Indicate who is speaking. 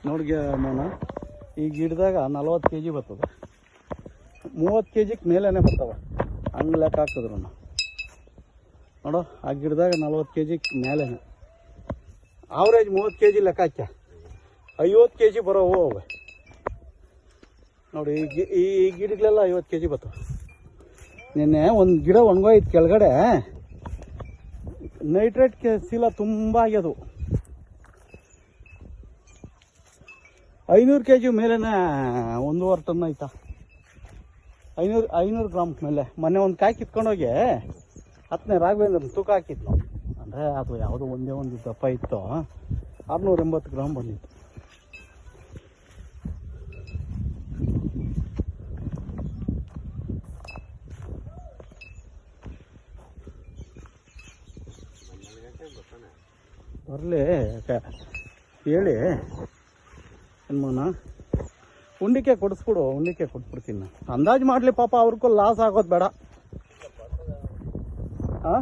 Speaker 1: ನೋಡ್ಗೆ ಮೋನ ಈ ಗಿಡದಾಗ 40 kg ಬರ್ತದೆ, 30 kgಕ್ಕೆ ಮೇಲೇ ಬರ್ತವೆ. ಹಂಗೆ ಲೆಕ್ಕ ಹಾಕಿದ್ರು ನೋಡು, ಆ ಗಿಡದಾಗ 40 kg ಮೇಲೆ, ಆವ್ರೇಜ್ 30 kg ಲೆಕ್ಕ ಹಾಕ್ಯ 50 kg ಬರೋವು ಅವೆ ನೋಡಿ. ಈ ಗಿಡಗಳೆಲ್ಲ 50 kg ಬರ್ತವೆ. ನಿನ್ನೆ ಒಂದು ಗಿಡ ಒಣಗೋಯ್ತು ಕೆಳಗಡೆ, ನೈಟ್ರೇಟ್ ಶೀಲ ತುಂಬ ಆಗ್ಯದು. 500 kg ಮೇಲೇ 1.5 ಟನ್ ಆಯ್ತಾ, 500 ಗ್ರಾಮ್ ಮೇಲೆ. ಮೊನ್ನೆ ಒಂದು ಕಾಯಿ ಕಿತ್ಕೊಂಡೋಗಿ 10ನೇ ರಾಘವೇಂದ್ರ ತೂಕ ಹಾಕಿತ್ತು ನಾವು. ಅಂದರೆ ಅದು ಯಾವುದೋ ಒಂದೇ ಒಂದು ದಪ್ಪ ಇತ್ತು, 680 ಗ್ರಾಮ್ ಬಂದಿತ್ತು. ಬರಲಿ ಹೇಳಿ ಏನ್ಮೋನ, ಉಂಡಿಕೆ ಕೊಡಿಸ್ಬಿಡು, ಉಂಡಿಕೆ ಕೊಟ್ಬಿಡ್ತೀನಿ ನಾನು. ಅಂದಾಜು ಮಾಡಲಿ ಪಾಪ, ಅವ್ರಿಗೂ ಲಾಸ್ ಆಗೋದು ಬೇಡ. ಹಾಂ